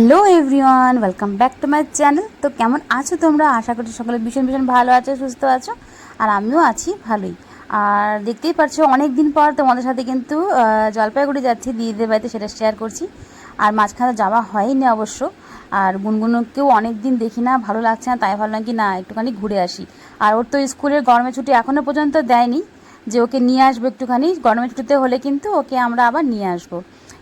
Hello everyone, welcome back to my channel. তো কেমন আছো তোমরা? আশা করছি সকলে ভীষণ ভীষণ ভালো আছো, সুস্থ আছো। আর আমিও আছি ভালোই। আর দেখতেই পাচ্ছ অনেক দিন পর তোমাদের সাথে কিন্তু জলপাইগুড়ি যাচ্ছি দিদিদের বাড়িতে, সেটা শেয়ার করছি। আর মাঝখানে যাওয়া হয়নি অবশ্য। আর গুনগুনকেও অনেক দিন দেখি না, ভালো লাগছে না, তাই ভাবলাম কি না একটুখানি ঘুরে আসি। আর ওর তো স্কুলের গরমের ছুটি এখনও পর্যন্ত দেয়নি যে ওকে নিয়ে আসবো একটুখানি। গরমের ছুটিতে হলে কিন্তু ওকে আমরা আবার নিয়ে আসবো,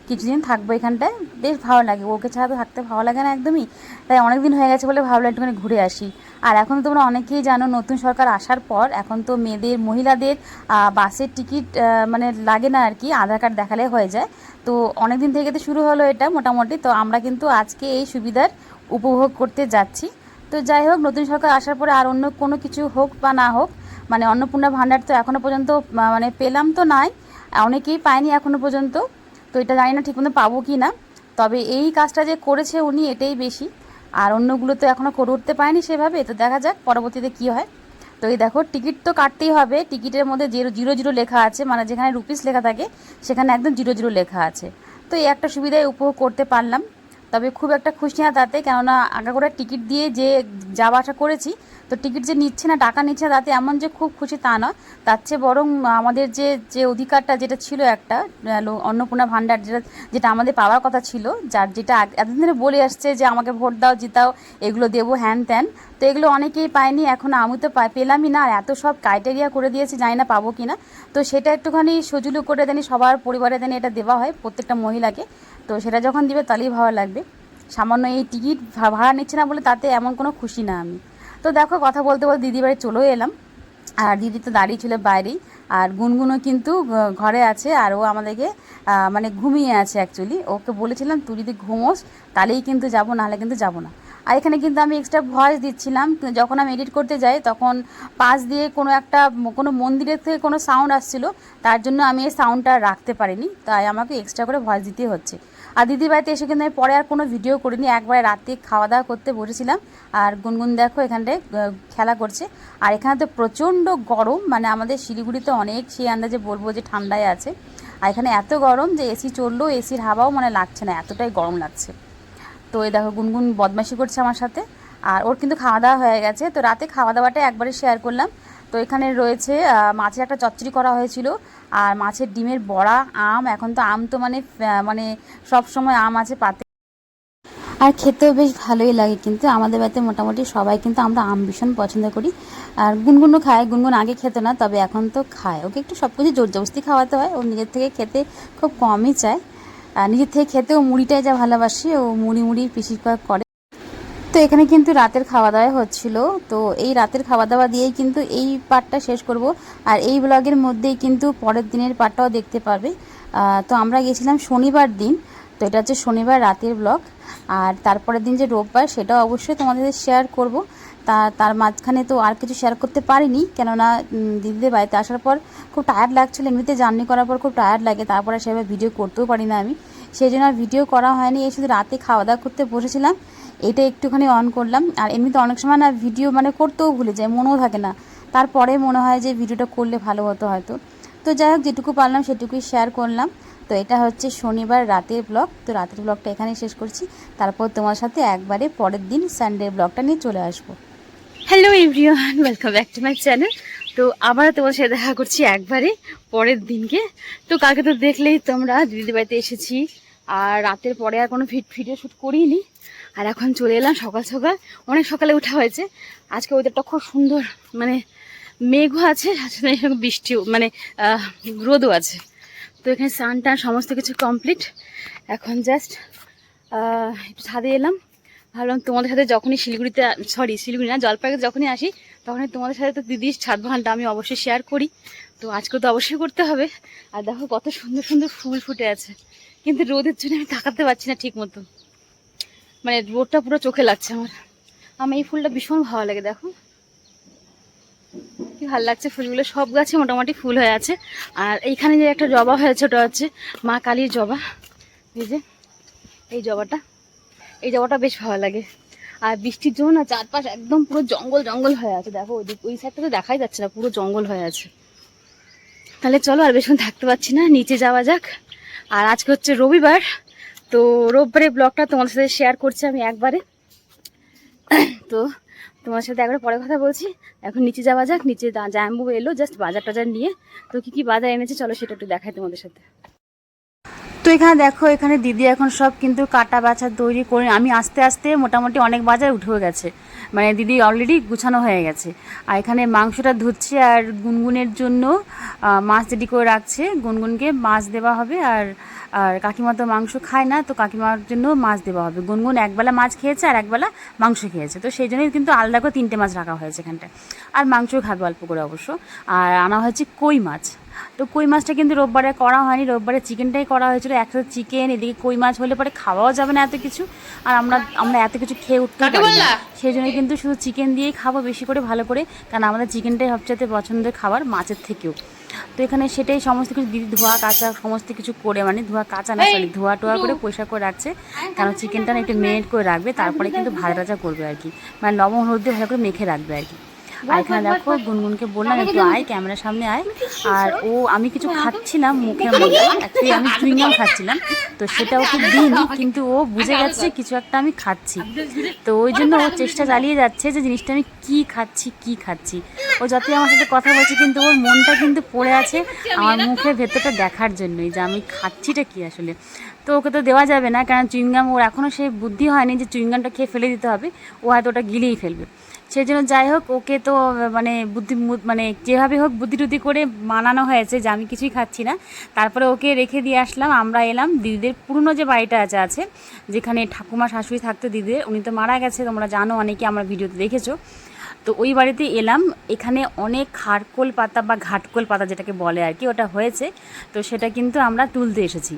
কিছুদিন থাকবো এখানটায়। বেশ ভালো লাগে, ওকে ছাড়া তো থাকতে ভালো লাগে না একদমই। তাই অনেক দিন হয়ে গেছে বলে ভাবলাম একটুখানি ঘুরে আসি। আর এখন তোমরা অনেকেই জানো, নতুন সরকার আসার পর এখন তো মেয়েদের মহিলাদের বাসের টিকিট মানে লাগে না আর কি, আধার কার্ড দেখালে হয়ে যায়। তো অনেক দিন থেকে তো শুরু হলো এটা মোটামুটি। তো আমরা কিন্তু আজকে এই সুবিধার উপভোগ করতে যাচ্ছি। তো যাই হোক, নতুন সরকার আসার পরে আর অন্য কোনো কিছু হোক বা না হোক, মানে অন্নপূর্ণা ভাণ্ডার তো এখনও পর্যন্ত মানে পেলাম তো নাই, অনেকেই পায়নি এখনও পর্যন্ত। তো এটা জানি না ঠিকমতো পাবো কি না, তবে এই কাজটা যে করেছে উনি এটাই বেশি। আর অন্যগুলো তো এখনও করে উঠতে পারেনি সেভাবে, তো দেখা যাক পরবর্তীতে কী হয়। তো এই দেখো, টিকিট তো কাটতেই হবে। টিকিটের মধ্যে 000 লেখা আছে, মানে যেখানে রুপিস লেখা থাকে সেখানে একদম 00 লেখা আছে। তো এই একটা সুবিধায় উপভোগ করতে পারলাম। তবে খুব একটা খুশি না তাতে, কেননা আগাগোড়া টিকিট দিয়ে যে যাওয়া আসা করেছি, তো টিকিট যে নিচ্ছে না, টাকা নিচ্ছে না, তাতে এমন যে খুব খুশি তা নয়। তার চেয়ে বরং আমাদের যে যে অধিকারটা যেটা ছিল একটা অন্নপূর্ণা ভাণ্ডার, যেটা যেটা আমাদের পাওয়ার কথা ছিল, যার যেটা এতদিন ধরে বলে আসছে যে আমাকে ভোট দাও, জিতাও, এগুলো দেবো, হ্যান ত্যান। তো এগুলো অনেকেই পায়নি, এখন আমি তো পেলামই না। আর এত সব ক্রাইটেরিয়া করে দিয়েছি, জানি না পাবো কি না। তো সেটা একটুখানি সজুলু করে দেনি, সবার পরিবারে দেনি, এটা দেওয়া হয় প্রত্যেকটা মহিলাকে। তো সেটা যখন দিবে তাহলেই ভালো লাগবে। সামান্য এই টিকিট ভাড়া নিচ্ছে না বলে তাতে এমন কোনো খুশি না আমি। তো দেখো, কথা বলতে বলতে দিদি বাড়ি চলেও এলাম। আর দিদি তো দাঁড়িয়ে ছিল বাইরেই। আর গুনগুনও কিন্তু ঘরে আছে, আর ও আমাদেরকে মানে ঘুমিয়ে আছে অ্যাকচুয়ালি। ওকে বলেছিলাম তুই যদি ঘুমোস তাহলেই কিন্তু যাবো, নাহলে কিন্তু যাবো না। আর এখানে কিন্তু আমি এক্সট্রা ভয়েস দিচ্ছিলাম, যখন আমি এডিট করতে যাই তখন পাশ দিয়ে কোনো মন্দিরের থেকে কোনো সাউন্ড আসছিল, তার জন্য আমি এই সাউন্ডটা রাখতে পারিনি, তাই আমাকে এক্সট্রা করে ভয়েস দিতে হচ্ছে। আর দিদির বাড়িতে এসে কিন্তু আমি পরে আর কোনো ভিডিও করিনি, একবারে রাতে খাওয়া দাওয়া করতে বসেছিলাম। আর গুনগুন দেখো এখানটায় খেলা করছে। আর এখানে তো প্রচণ্ড গরম, মানে আমাদের শিলিগুড়িতে অনেক সেই আন্দাজে বলবো যে ঠান্ডায় আছে। আর এখানে এত গরম যে এসি চললেও এসির হাওয়াও মানে লাগছে না, এতটাই গরম লাগছে। তো এই দেখো গুনগুন বদমাইশি করছে আমার সাথে। আর ওর কিন্তু খাওয়া দাওয়া হয়ে গেছে, তো রাতে খাওয়া দাওয়াটা একবারে শেয়ার করলাম। তো এখানে রয়েছে মাছের একটা চচ্চড়ি করা হয়েছিল, আর মাছের ডিমের বড়া, আম। এখন তো আম তো মানে মানে সব সময় আম আছে পাতে। আর খেতেও বেশ ভালোই লাগে, কিন্তু আমাদের বাড়িতে মোটামুটি সবাই কিন্তু আমরা আম ভীষণ পছন্দ করি। আর গুনগুনও খায়, গুনগুন আগে খেত না, তবে এখন তো খায়। ওকে একটু সব কিছু জোর জবস্তি খাওয়াতে হয়, ও নিজের থেকে খেতে খুব কমই চায়। আর নিজের থেকে খেতে ও মুড়িটাই যা ভালোবাসে, ও মুড়ি মুড়ি পিসি করে। তো এখানে কিন্তু রাতের খাওয়া দাওয়া হচ্ছিল। তো এই রাতের খাওয়া দাওয়া দিয়েই কিন্তু এই পার্টটা শেষ করব। আর এই ব্লগের মধ্যেই কিন্তু পরের দিনের পার্টটাও দেখতে পারবে। তো আমরা গেছিলাম শনিবার দিন, তো এটা হচ্ছে শনিবার রাতের ব্লগ। আর তারপরের দিন যে রোববার, সেটাও অবশ্যই তোমাদের শেয়ার করব। তার মাঝখানে তো আর কিছু শেয়ার করতে পারিনি, কেননা দিদিদের বাড়িতে আসার পর খুব টায়ার্ড লাগছিলো। এমনিতে জার্নি করার পর খুব টায়ার্ড লাগে, তারপরে সেভাবে ভিডিও করতেও পারি না আমি, সেই জন্য আর ভিডিও করা হয়নি। এই শুধু রাতে খাওয়া দাওয়া করতে বসেছিলাম, এটা একটুখানি অন করলাম। আর এমনিতে অনেক সময় না ভিডিও মানে করতেও ভুলে যায়, মনেও থাকে না, তারপরে মনে হয় যে ভিডিওটা করলে ভালো হতো হয়তো। তো যাই হোক, যেটুকু পারলাম সেটুকুই শেয়ার করলাম। তো এটা হচ্ছে শনিবার রাতের ব্লগ। তো রাতের ব্লগটা এখানেই শেষ করছি, তারপর তোমার সাথে একবারে পরের দিন সানডের ব্লগটা নিয়ে চলে আসবো। Hello everyone, welcome back to my channel. তো আবার তোমার সাথে দেখা করছি একবারে পরের দিনকে। তো কালকে তো দেখলেই তোমরা দিদির বাড়িতে এসেছি, আর রাতের পরে আর কোনো ভিডিও শ্যুট করিনি। আর এখন চলে এলাম সকাল সকাল, অনেক সকালে ওঠা হয়েছে। আজকে ওয়েদারটা খুব সুন্দর, মানে মেঘও আছে, বৃষ্টিও, মানে রোদও আছে। তো এখানে স্নান টান সমস্ত কিছু কমপ্লিট। এখন জাস্ট একটু ছাদে এলাম, ভাবলাম তোমাদের সাথে যখনই শিলিগুড়ি না, জলপাইগুড়ি যখনই আসি তখনই তোমাদের সাথে তো দিদির ছাদ বাগানটা আমি অবশ্যই শেয়ার করি। তো আজকে তো অবশ্যই করতে হবে। আর দেখো কত সুন্দর সুন্দর ফুল ফুটে আছে, কিন্তু রোদের জন্য আমি তাকাতে পারছি না ঠিক মতো, মানে রোদটা পুরো চোখে লাগছে আমার। আমার এই ফুলটা ভীষণ ভালো লাগে, দেখো কি ভালো লাগছে ফুলগুলো, সব গাছে মোটামুটি ফুল হয়ে আছে। আর এইখানে যে একটা জবা হয়েছে, ওটা হচ্ছে মা কালীর জবা। এই যে এই জবাটা বেশ ভালো লাগে। আর বৃষ্টির জন্য না চারপাশ একদম পুরো জঙ্গল জঙ্গল হয়ে আছে, দেখো ওই সাইডটা তো দেখাই যাচ্ছে না, পুরো জঙ্গল হয়ে আছে। তাহলে চলো আর বেশিক্ষণ থাকতে পারছি না, নিচে যাওয়া যাক। আর আজকে হচ্ছে রবিবার, তো রোববারের ব্লগটা তোমাদের সাথে শেয়ার করছি আমি একবারে। তো তোমার সাথে একবার পরে কথা বলছি। এখন নিচে যাওয়া যাক, নিচে জাম্বু এলো জাস্ট বাজার টাজার নিয়ে। তো কি বাজার এনেছে চলো সেটা একটু দেখাই তোমাদের সাথে। তো এখানে দেখো, এখানে দিদি এখন সব কিন্তু কাটা বাছা তৈরি করে, আমি আস্তে আস্তে মোটামুটি অনেক বাজার উঠেও গেছে, মানে দিদি অলরেডি গুছানো হয়ে গেছে। আর এখানে মাংসটা ধুচ্ছি আর গুনগুনের জন্য মাছ রেডি করে রাখছে। গুনগুনকে মাছ দেওয়া হবে, আর আর কাকিমা তো মাংস খায় না, তো কাকিমার জন্য মাছ দেওয়া হবে। গুনগুন একবেলা মাছ খেয়েছে আর একবেলা মাংস খেয়েছে, তো সেই জন্যই কিন্তু আলাদা করে 3টে মাছ রাখা হয়েছে এখানটায়। আর মাংসও খাবে অল্প করে অবশ্য। আর আনা হয়েছে কই মাছ। তো কই মাছটা কিন্তু রোববারে করা হয়নি, রোববারে চিকেনটাই করা হয়েছিল। একসাথে চিকেন, এদিকে কই মাছ হলে পরে খাওয়াও যাবে না এত কিছু, আর আমরা এত কিছু খেয়ে উঠতে পারি না। সেই জন্য কিন্তু শুধু চিকেন দিয়েই খাবো বেশি করে, ভালো করে, কারণ আমাদের চিকেনটাই সবচেয়ে পছন্দের খাবার মাছের থেকেও। তো এখানে সেটাই সমস্ত কিছু দিদি ধোয়া কাচা সমস্ত কিছু করে, মানে ধোয়া কাচা না সরি ধোয়া টোয়া করে পরিষ্কার করে রাখছে, কারণ চিকেনটা না একটু মেরিনেট করে রাখবে, তারপরে কিন্তু ভাজা টাজা করবে আর কি, মানে লবণ হলুদ দিয়ে ভালো করে মেখে রাখবে আর কি। আর এখানে দেখো গুনগুনকে বললাম একটু আয়, ক্যামেরার সামনে আয়। আর আমি কিছু খাচ্ছিলাম মুখের মধ্যে, অ্যাকচুয়ালি আমি চুইংগাম খাচ্ছিলাম, তো সেটা ওকে দিইনি, কিন্তু ও বুঝে গেছে কিছু একটা আমি খাচ্ছি। তো ওই জন্য ও চেষ্টা চালিয়ে যাচ্ছে যে জিনিসটা আমি কী খাচ্ছি। ও যতই আমার সাথে কথা বলছে, কিন্তু ওর মনটা কিন্তু পড়ে আছে আমার মুখের ভেতরটা দেখার জন্যই, যে আমি খাচ্ছিটা কী আসলে। তো ওকে তো দেওয়া যাবে না, কারণ চুইংগাম ওর এখনও সেই বুদ্ধি হয়নি যে চুইংগামটা খেয়ে ফেলে দিতে হবে, ও হয়তো ওটা গিলেই ফেলবে। সেই জন্য যাই হোক, ওকে তো মানে মানে যেভাবে হোক বুদ্ধি টুদ্ধি করে মানানো হয়েছে যে আমি কিছুই খাচ্ছি না। তারপরে ওকে রেখে দিয়ে আসলাম, আমরা এলাম দিদিদের পুরনো যে বাড়িটা আছে যেখানে ঠাকুমা শাশুড়ি থাকতো দিদিদের, উনি তো মারা গেছে, তোমরা জানো অনেকে আমার ভিডিওতে দেখেছো। তো ওই বাড়িতে এলাম, এখানে অনেক খারকোল পাতা বা ঘাটকোল পাতা যেটাকে বলে আর কি, ওটা হয়েছে, তো সেটা কিন্তু আমরা তুলতে এসেছি।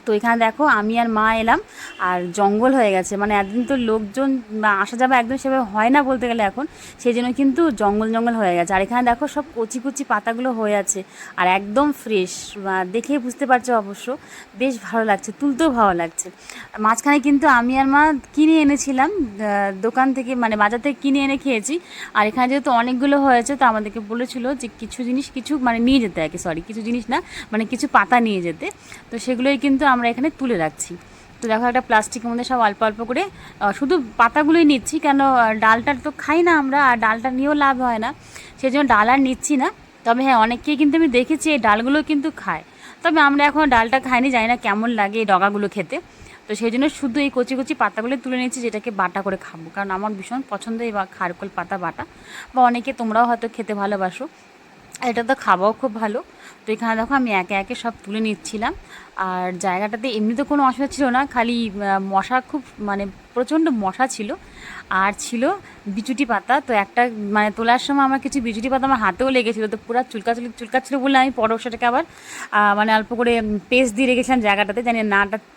তো এখানে দেখো আমি আর মা এলাম, আর জঙ্গল হয়ে গেছে, মানে একদিন তো লোকজন আসা যাওয়া একদম সেভাবে হয় না বলতে গেলে এখন, সেই জন্য কিন্তু জঙ্গল হয়ে গেছে। আর এখানে দেখো সব কচি কচি পাতাগুলো হয়ে আছে, আর একদম ফ্রেশ, দেখেই বুঝতে পারছো অবশ্য, বেশ ভালো লাগছে, তুলতেও ভালো লাগছে। মাঝখানে কিন্তু আমি আর মা কিনে এনেছিলাম দোকান থেকে, মানে বাজার থেকে কিনে এনে খেয়েছি। আর এখানে যেহেতু অনেকগুলো হয়েছে, তো আমাদেরকে বলেছিল যে কিছু জিনিস মানে নিয়ে যেতে আর কি, সরি কিছু জিনিস না, মানে কিছু পাতা নিয়ে যেতে, তো সেগুলোই কিন্তু আমরা এখানে তুলে রাখছি। তো দেখো একটা প্লাস্টিকের মধ্যে সব অল্প অল্প করে শুধু পাতাগুলোই নিচ্ছি, কেন ডালটা তো খাই না আমরা, আর ডালটা নিয়েও লাভ হয় না, সেই জন্য ডাল আর নিচ্ছি না। তবে হ্যাঁ, অনেককেই কিন্তু আমি দেখেছি এই ডালগুলো কিন্তু খায়, তবে আমরা এখন ডালটা খাইনি, জানি না কেমন লাগে এই ডগাগুলো খেতে। তো সেই জন্য শুধু এই কচি কচি পাতাগুলো তুলে নিচ্ছি, যেটাকে বাটা করে খাবো, কারণ আমার ভীষণ পছন্দ এই খারকোল পাতা বাটা, বা অনেকে তোমরাও হয়তো খেতে ভালোবাসো, এটা তো খাওয়াও খুব ভালো। তো এখানে দেখো আমি একে একে সব তুলে নিচ্ছিলাম। আর জায়গাটাতে এমনিতে কোনো অসুবিধা ছিল না, খালি মশা খুব, মানে প্রচণ্ড মশা ছিল, আর ছিল বিচুটি পাতা। তো একটা মানে তোলার সময় আমার কিছু বিচুটি পাতা আমার হাতেও লেগেছিলো, তো পুরো চুলকাচ্ছিল বলে আমি পরে সেটাকে আবার মানে অল্প করে পেস্ট দিয়ে রেখেছিলাম জায়গাটাতে, জানি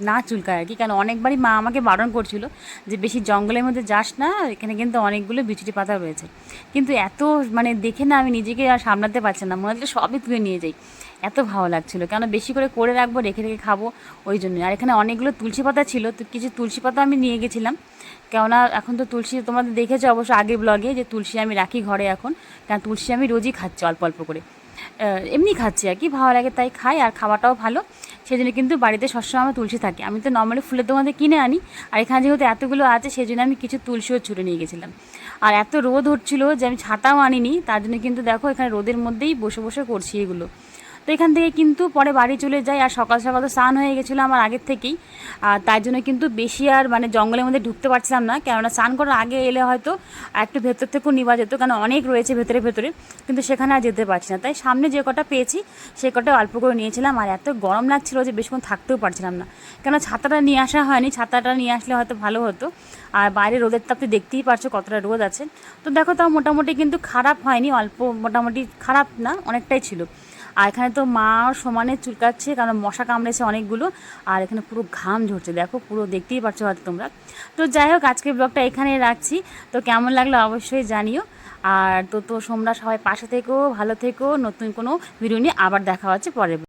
না চুলকায় আর কি, কারণ অনেকবারই মা আমাকে বারণ করছিল যে বেশি জঙ্গলের মধ্যে যাস না, এখানে কিন্তু অনেকগুলো বিচুটি পাতা রয়েছে। কিন্তু এত মানে দেখে না আমি নিজেকে আর সামলাতে পারছি না, মনে হচ্ছে সবই তুলে নিয়ে যাই, এত ভালো লাগছিলো, কেন বেশি করে রাখবো, রেখে খাবো, ওই জন্যই। আর এখানে অনেকগুলো তুলসী পাতা ছিল, তো কিছু তুলসী পাতা আমি নিয়ে গেছিলাম, কেননা এখন তো তুলসী তোমাদের দেখেছো অবশ্য আগের ব্লগে যে তুলসী আমি রাখি ঘরে এখন, কারণ তুলসী আমি রোজই খাচ্ছি অল্প অল্প করে, এমনি খাচ্ছি আর কি, ভালো লাগে তাই খাই, আর খাওয়াটাও ভালো, সেই জন্য কিন্তু বাড়িতে সবসময় আমার তুলসী থাকে। আমি তো নর্মালি ফুলের দোকানে কিনে আনি, আর এখানে যেহেতু এতগুলো আছে সেই জন্য আমি কিছু তুলসীও ছুটে নিয়ে গেছিলাম। আর এত রোদ হচ্ছিলো যে আমি ছাতাও আনিনি, তার জন্য কিন্তু দেখো এখানে রোদের মধ্যেই বসে করছি এগুলো। তো এখান থেকে কিন্তু পরে বাড়ি চলে যাই, আর সকাল সকাল তো স্নান হয়ে গেছিলো আমার আগের থেকেই, আর তার জন্য কিন্তু বেশি আর মানে জঙ্গলের মধ্যে ঢুকতে পারছিলাম না, কেননা স্নান করার আগে এলে হয়তো একটু ভেতর থেকেও নিবা যেত, কারণ অনেক রয়েছে ভেতরে, কিন্তু সেখানে আর যেতে পারছি না, তাই সামনে যে কটা পেয়েছি সে কটা অল্প করে নিয়েছিলাম। আর এত গরম লাগছিলো যে বেশিক্ষণ থাকতেও পারছিলাম না, কেন ছাতাটা নিয়ে আসা হয়নি, ছাতাটা নিয়ে আসলে হয়তো ভালো হতো। আর বাইরে রোদের তাপ তো দেখতেই পারছো কতটা রোদ আছে। তো দেখো তাও মোটামুটি কিন্তু খারাপ হয়নি, অল্প মোটামুটি খারাপ না, অনেকটাই ছিল। আর এখানে তো মা সমানে চুলকাচ্ছে, কারণ মশা কামড়েছে অনেকগুলো, আর এখানে পুরো ঘাম ঝরছে, দেখো পুরো দেখতেই পারছো হয়তো তোমরা। তো যাই হোক, আজকের ব্লগটা এখানে রাখছি, তো কেমন লাগলো অবশ্যই জানিও। আর তো তোমরা সবাই পাশে থেকো, ভালো থেকো, নতুন কোনো ভিডিও নিয়ে আবার দেখা হচ্ছে পরে।